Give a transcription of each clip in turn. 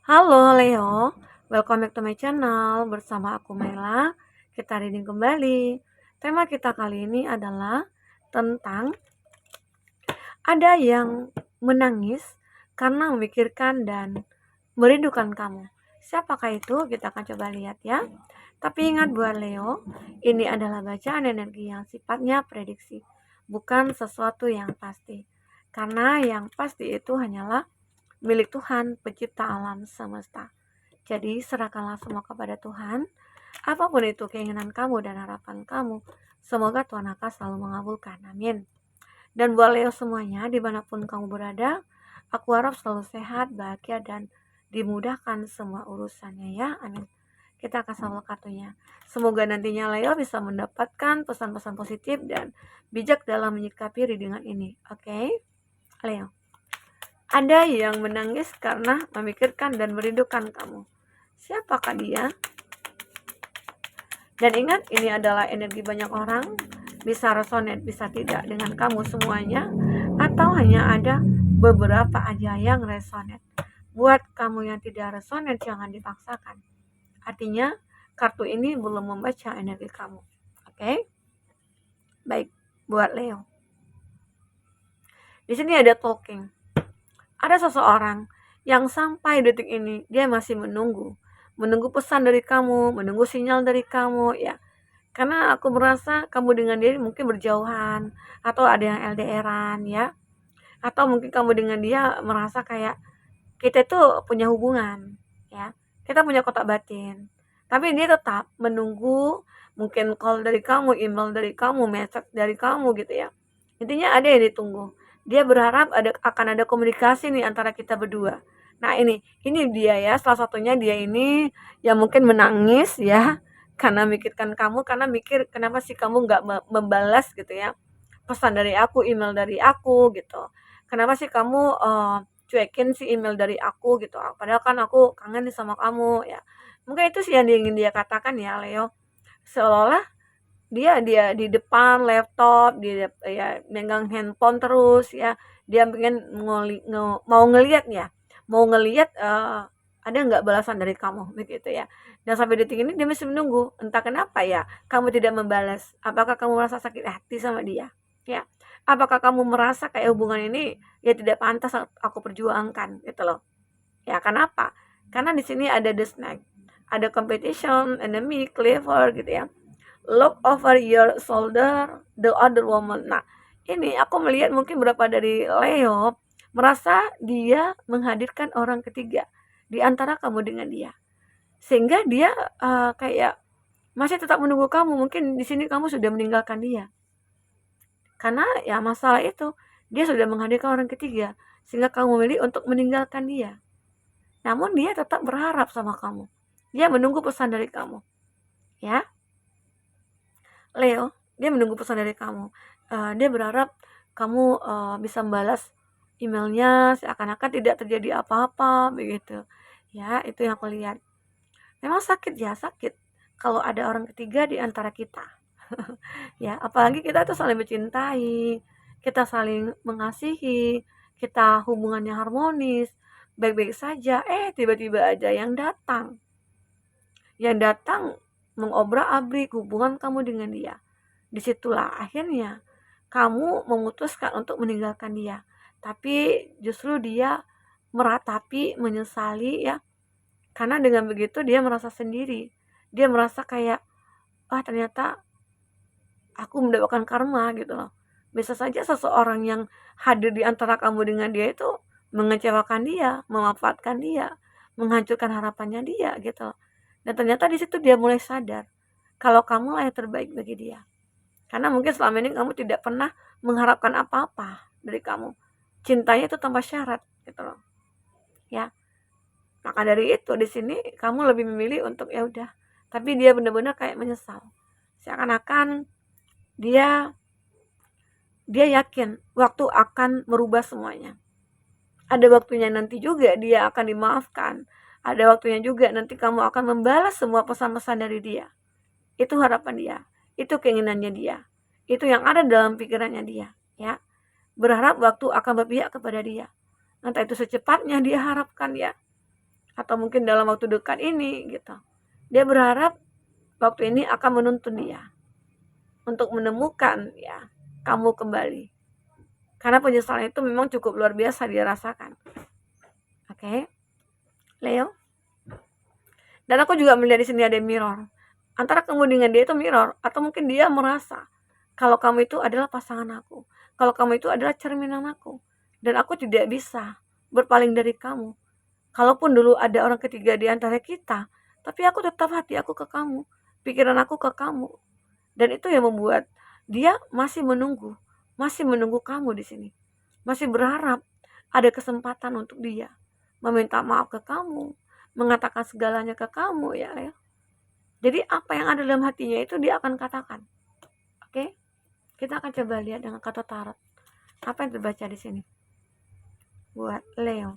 Halo Leo, welcome back to my channel. Bersama aku Mela, kita reading kembali. Tema kita kali ini adalah tentang ada yang menangis karena memikirkan dan merindukan kamu. Siapakah itu? Kita akan coba lihat ya. Tapi ingat buat Leo, ini adalah bacaan energi yang sifatnya prediksi, bukan sesuatu yang pasti. Karena yang pasti itu hanyalah milik Tuhan, pencipta alam semesta. Jadi serahkanlah semua kepada Tuhan. Apapun itu keinginan kamu dan harapan kamu, semoga Tuhan akan selalu mengabulkan. Amin. Dan buat Leo semuanya, dimanapun kamu berada, aku harap selalu sehat, bahagia, dan dimudahkan semua urusannya ya. Amin. Kita akan selalu kartunya. Semoga nantinya Leo bisa mendapatkan pesan-pesan positif dan bijak dalam menyikapi readingan ini. Oke? Leo. Ada yang menangis karena memikirkan dan merindukan kamu. Siapakah dia? Dan ingat, ini adalah energi banyak orang, bisa resonate, bisa tidak dengan kamu semuanya, atau hanya ada beberapa aja yang resonate. Buat kamu yang tidak resonate, jangan dipaksakan. Artinya, kartu ini belum membaca energi kamu. Oke? Baik, buat Leo. Di sini ada talking. Ada seseorang yang sampai detik ini dia masih menunggu pesan dari kamu, menunggu sinyal dari kamu ya. Karena aku merasa kamu dengan dia mungkin berjauhan, atau ada yang LDRan ya. Atau mungkin kamu dengan dia merasa kayak kita itu punya hubungan ya. Kita punya kotak batin. Tapi dia tetap menunggu mungkin call dari kamu, email dari kamu, message dari kamu gitu ya. Intinya ada yang ditunggu. Dia berharap akan ada komunikasi nih antara kita berdua. Nah ini dia ya, salah satunya dia ini yang mungkin menangis ya, karena mikirkan kamu, karena mikir kenapa sih kamu nggak membalas gitu ya, pesan dari aku, email dari aku gitu. Kenapa sih kamu cuekin si email dari aku gitu. Padahal kan aku kangen nih sama kamu ya. Mungkin itu sih yang ingin dia katakan ya Leo. Seolah-olah dia di depan laptop, dia ya megang handphone terus ya. Dia pengen mau ngelihat ya, mau ngelihat ada nggak balasan dari kamu begitu ya. Dan sampai detik ini dia masih menunggu. Entah kenapa ya, kamu tidak membalas. Apakah kamu merasa sakit hati sama dia? Ya. Apakah kamu merasa kayak hubungan ini ya tidak pantas aku perjuangkan gitu loh. Ya, kenapa? Karena di sini ada the snake, ada competition, enemy, clever gitu ya. Look over your shoulder the other woman. Nah, ini aku melihat mungkin beberapa dari Leo merasa dia menghadirkan orang ketiga di antara kamu dengan dia. Sehingga dia kayak masih tetap menunggu kamu. Mungkin di sini kamu sudah meninggalkan dia. Karena ya masalah itu, dia sudah menghadirkan orang ketiga sehingga kamu memilih untuk meninggalkan dia. Namun dia tetap berharap sama kamu. Dia menunggu pesan dari kamu. Ya. Leo, dia menunggu pesan dari kamu. Dia berharap kamu bisa membalas emailnya seakan-akan tidak terjadi apa-apa begitu. Ya, itu yang aku lihat. Memang sakit ya, sakit kalau ada orang ketiga di antara kita. Ya, apalagi kita tuh saling mencintai, kita saling mengasihi, kita hubungannya harmonis, baik-baik saja, tiba-tiba aja yang datang mengobrak-abrik hubungan kamu dengan dia. Disitulah akhirnya kamu memutuskan untuk meninggalkan dia. Tapi justru dia meratapi, menyesali ya. Karena dengan begitu dia merasa sendiri. Dia merasa kayak, ternyata aku mendapatkan karma gitu loh. Bisa saja seseorang yang hadir di antara kamu dengan dia itu mengecewakan dia, memanfaatkan dia, menghancurkan harapannya dia gitu loh. Dan ternyata di situ dia mulai sadar kalau kamu lah yang terbaik bagi dia. Karena mungkin selama ini kamu tidak pernah mengharapkan apa-apa dari kamu. Cintanya itu tanpa syarat gitu loh. Ya. Maka dari itu di sini kamu lebih memilih untuk ya udah. Tapi dia benar-benar kayak menyesal. Seakan-akan dia yakin waktu akan merubah semuanya. Ada waktunya nanti juga dia akan dimaafkan. Ada waktunya juga nanti kamu akan membalas semua pesan-pesan dari dia. Itu harapan dia. Itu keinginannya dia. Itu yang ada dalam pikirannya dia. Ya. Berharap waktu akan berpihak kepada dia. Entah itu secepatnya dia harapkan ya. atau mungkin dalam waktu dekat ini gitu. Dia berharap waktu ini akan menuntun dia untuk menemukan ya kamu kembali. Karena penyesalan itu memang cukup luar biasa dia rasakan. Oke, Leo. Dan aku juga melihat di sini ada mirror. Antara kamu dengan dia itu mirror, atau mungkin dia merasa kalau kamu itu adalah pasangan aku, kalau kamu itu adalah cerminan aku, dan aku tidak bisa berpaling dari kamu. Kalaupun dulu ada orang ketiga di antara kita, tapi aku tetap hati aku ke kamu, pikiran aku ke kamu. Dan itu yang membuat dia masih menunggu kamu di sini. Masih berharap ada kesempatan untuk dia meminta maaf ke kamu, mengatakan segalanya ke kamu ya, Leo. Jadi apa yang ada dalam hatinya itu dia akan katakan. Oke? Kita akan coba lihat dengan kata tarot. Apa yang terbaca di sini? Buat Leo.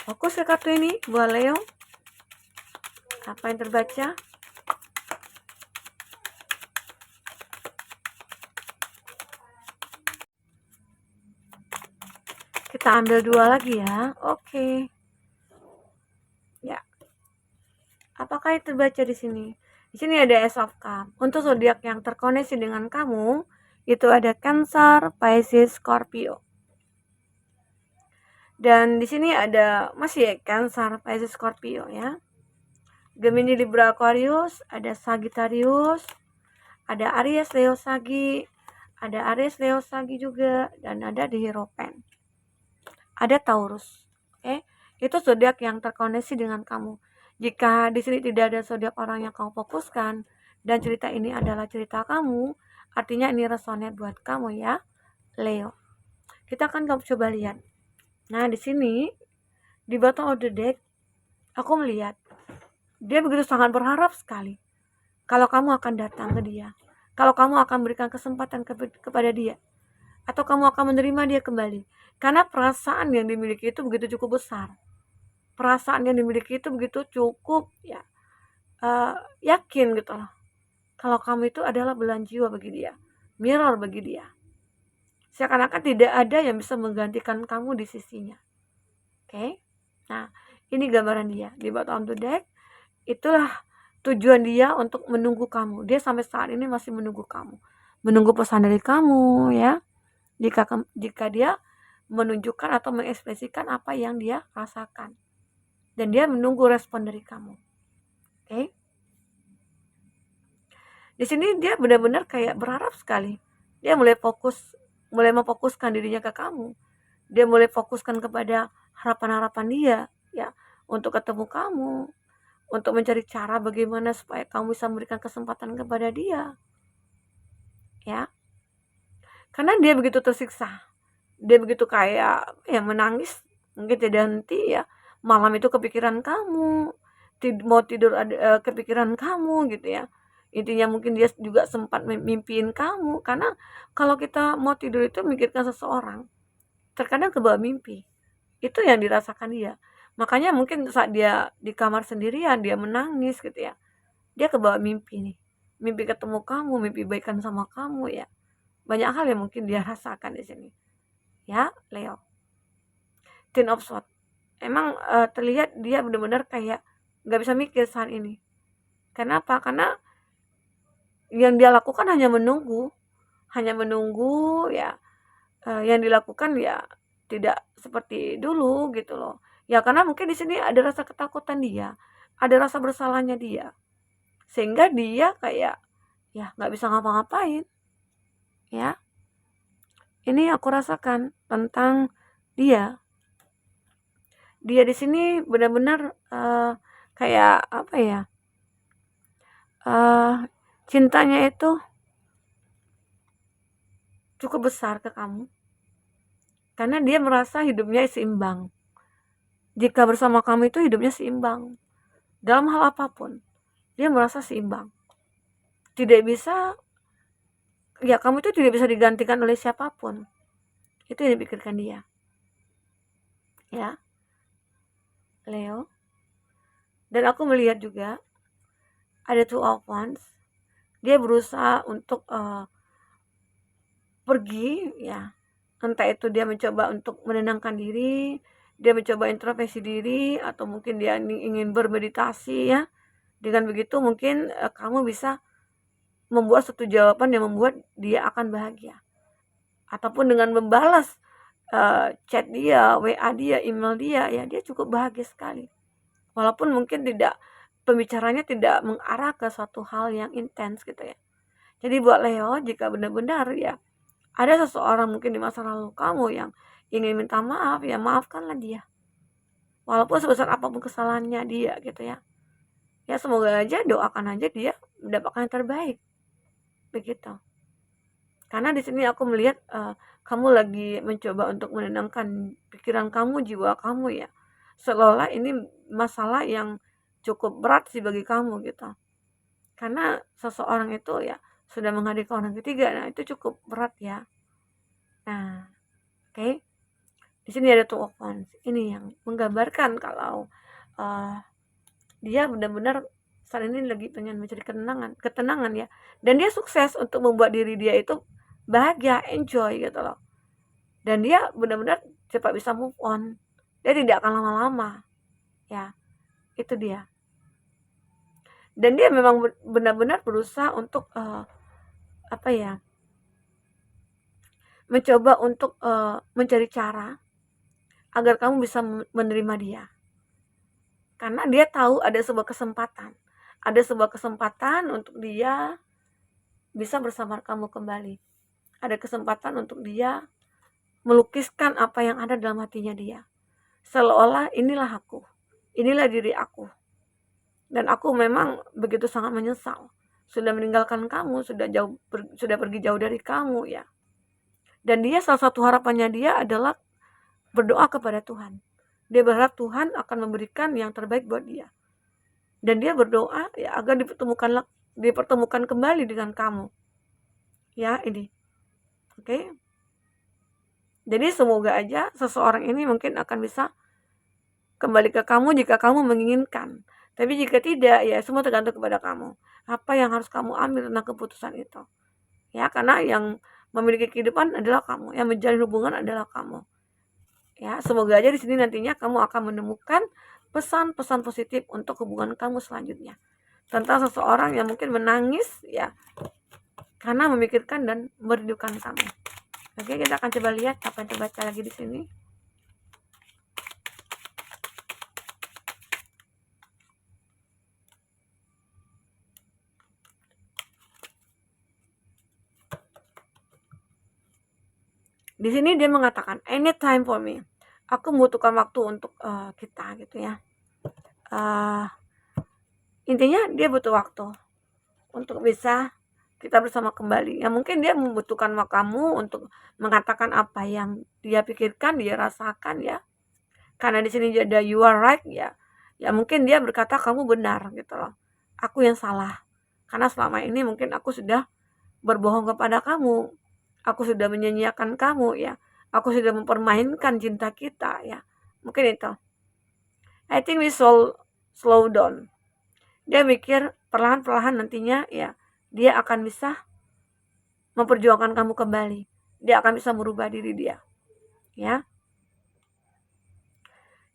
Fokus ke kartu ini buat Leo. Apa yang terbaca? Kita ambil 2 lagi ya. Oke. Ya. Apakah yang terbaca di sini? Di sini ada Ace of Cups. Untuk zodiak yang terkoneksi dengan kamu, itu ada Cancer, Pisces, Scorpio. Dan di sini ada masih Cancer, Pisces, Scorpio ya. Gemini, Libra, Aquarius, ada Sagittarius, ada Aries, Leo, Sagi, ada Aries, Leo, Sagi juga, dan ada di Hierophant. Ada Taurus. Oke, itu zodiak yang terkoneksi dengan kamu. Jika di sini tidak ada zodiak orang yang kamu fokuskan dan cerita ini adalah cerita kamu, artinya ini resonate buat kamu ya, Leo. Kita akan coba lihat. Nah, di sini di bottom of the deck aku melihat dia begitu sangat berharap sekali kalau kamu akan datang ke dia, kalau kamu akan berikan kesempatan kepada dia, atau kamu akan menerima dia kembali. Karena perasaan yang dimiliki itu begitu cukup besar. Perasaan yang dimiliki itu begitu cukup ya, yakin gitu loh. Kalau kamu itu adalah belahan jiwa bagi dia, mirror bagi dia. Seakan-akan tidak ada yang bisa menggantikan kamu di sisinya. Oke? Nah, ini gambaran dia di bottom of the deck. Itulah tujuan dia untuk menunggu kamu. Dia sampai saat ini masih menunggu kamu, menunggu pesan dari kamu ya. Jika dia menunjukkan atau mengekspresikan apa yang dia rasakan, dan dia menunggu respon dari kamu. Oke? Di sini dia benar-benar kayak berharap sekali. Dia mulai memfokuskan dirinya ke kamu. Dia mulai fokuskan kepada harapan-harapan dia ya, untuk ketemu kamu, untuk mencari cara bagaimana supaya kamu bisa memberikan kesempatan kepada dia. Ya. Karena dia begitu tersiksa. Dia begitu kayak ya menangis, mungkin tidak henti ya. Malam itu kepikiran kamu, mau tidur ada kepikiran kamu gitu ya. Intinya mungkin dia juga sempat mimpiin kamu, karena kalau kita mau tidur itu memikirkan seseorang, terkadang kebawa mimpi. Itu yang dirasakan dia. Makanya mungkin saat dia di kamar sendirian dia menangis gitu ya. Dia kebawa mimpi nih. Mimpi ketemu kamu, mimpi baikan sama kamu ya. Banyak hal yang mungkin dia rasakan di sini. Ya, Leo. Ten of Swords. Emang terlihat dia benar-benar kayak nggak bisa mikir saat ini. Kenapa? Karena yang dia lakukan hanya menunggu ya. Yang dilakukan ya tidak seperti dulu gitu loh. Ya karena mungkin di sini ada rasa ketakutan dia, ada rasa bersalahnya dia, sehingga dia kayak ya nggak bisa ngapa-ngapain. Ya, ini aku rasakan tentang dia. Dia di sini benar-benar kayak apa ya? Cintanya itu cukup besar ke kamu. Karena dia merasa hidupnya seimbang. Jika bersama kamu itu hidupnya seimbang. Dalam hal apapun, dia merasa seimbang. Tidak bisa, ya kamu itu tidak bisa digantikan oleh siapapun. Itu yang dipikirkan dia. Ya, Leo. Dan aku melihat juga ada Two of Wands. Dia berusaha untuk pergi ya, entah itu dia mencoba untuk menenangkan diri, dia mencoba introspeksi diri, atau mungkin dia ingin bermeditasi ya. Dengan begitu mungkin kamu bisa membuat satu jawaban yang membuat dia akan bahagia, ataupun dengan membalas chat dia, WA dia, email dia, ya dia cukup bahagia sekali. Walaupun mungkin tidak, pembicaranya tidak mengarah ke suatu hal yang intens gitu ya. Jadi buat Leo, jika benar-benar ya ada seseorang mungkin di masa lalu kamu yang ingin minta maaf, ya maafkanlah dia. Walaupun sebesar apapun kesalahannya dia gitu ya. Ya semoga aja, doakan aja dia mendapatkan yang terbaik. Begitu. Karena di sini aku melihat kamu lagi mencoba untuk menenangkan pikiran kamu, jiwa kamu ya. Seolah ini masalah yang cukup berat sih bagi kamu gitu. Karena seseorang itu ya sudah menghadirkan orang ketiga, nah itu cukup berat ya. Nah, oke. Di sini ada Two of Wands. Ini yang menggambarkan kalau dia benar-benar saat ini lagi pengen mencari ketenangan ya. Dan dia sukses untuk membuat diri dia itu bahagia, enjoy gitu loh. Dan dia benar-benar cepat bisa move on. Dia tidak akan lama-lama. Ya, itu dia. Dan dia memang benar-benar berusaha untuk mencoba untuk mencari cara agar kamu bisa menerima dia. Karena dia tahu ada sebuah kesempatan. Ada sebuah kesempatan untuk dia bisa bersama kamu kembali. Ada kesempatan untuk dia melukiskan apa yang ada dalam hatinya dia. Seolah-olah inilah aku, inilah diri aku. Dan aku memang begitu sangat menyesal. Sudah meninggalkan kamu, sudah pergi jauh dari kamu ya. Dan dia salah satu harapannya dia adalah berdoa kepada Tuhan. Dia berharap Tuhan akan memberikan yang terbaik buat dia. Dan dia berdoa ya agar dipertemukan kembali dengan kamu. Ya, ini. Oke. Jadi semoga aja seseorang ini mungkin akan bisa kembali ke kamu jika kamu menginginkan. Tapi jika tidak, ya semua tergantung kepada kamu. Apa yang harus kamu ambil tentang keputusan itu. Ya, karena yang memiliki kehidupan adalah kamu, yang menjalin hubungan adalah kamu. Ya, semoga aja di sini nantinya kamu akan menemukan pesan-pesan positif untuk hubungan kamu selanjutnya. Tentang seseorang yang mungkin menangis ya karena memikirkan dan merindukan kamu. Oke, kita akan coba lihat apa yang terbaca lagi di sini. Di sini dia mengatakan, "I need time for me." Aku membutuhkan waktu untuk kita gitu ya. Intinya dia butuh waktu untuk bisa kita bersama kembali. Ya mungkin dia membutuhkan kamu untuk mengatakan apa yang dia pikirkan, dia rasakan ya. Karena di sini ada you are right ya. Ya mungkin dia berkata kamu benar gitu loh. Aku yang salah. Karena selama ini mungkin aku sudah berbohong kepada kamu. Aku sudah menyanyiakan kamu ya. Aku sudah mempermainkan cinta kita ya. Mungkin itu. I think we should slow down. Dia mikir perlahan-perlahan nantinya ya dia akan bisa memperjuangkan kamu kembali. Dia akan bisa merubah diri dia. Ya.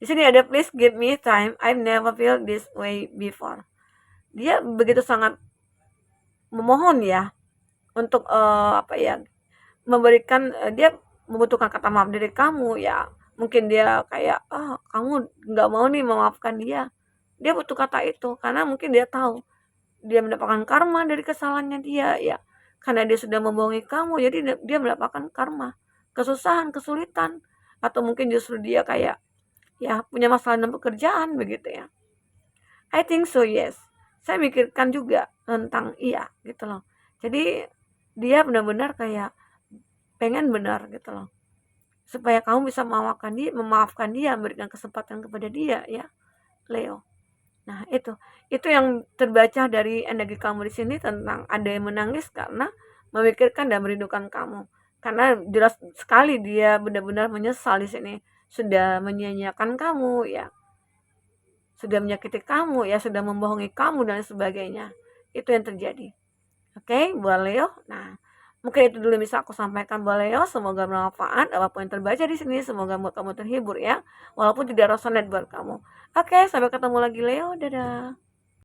Di sini ada please give me time. I've never felt this way before. Dia begitu sangat memohon ya untuk memberikan dia membutuhkan kata maaf dari kamu ya. Mungkin dia kayak kamu nggak mau nih memaafkan dia. Dia butuh kata itu karena mungkin dia tahu dia mendapatkan karma dari kesalahannya dia ya. Karena dia sudah membohongi kamu, jadi dia mendapatkan karma, kesusahan, kesulitan, atau mungkin justru dia kayak ya punya masalah dalam pekerjaan begitu ya. I think so, yes. Saya mikirkan juga tentang iya gitu loh. Jadi dia benar-benar kayak pengen benar gitu loh. Supaya kamu bisa memaafkan dia, memberikan kesempatan kepada dia ya, Leo. Nah, itu yang terbaca dari energi kamu di sini tentang ada yang menangis karena memikirkan dan merindukan kamu. Karena jelas sekali dia benar-benar menyesal di sini, sudah menyia-nyiakan kamu ya. Sudah menyakiti kamu ya, sudah membohongi kamu dan sebagainya. Itu yang terjadi. Oke, buat Leo. Nah, Mungkin itu dulu yang bisa aku sampaikan buat Leo, semoga bermanfaat, apapun yang terbaca di sini semoga buat kamu terhibur ya, walaupun tidak resonate buat kamu. Oke, sampai ketemu lagi Leo, dadah.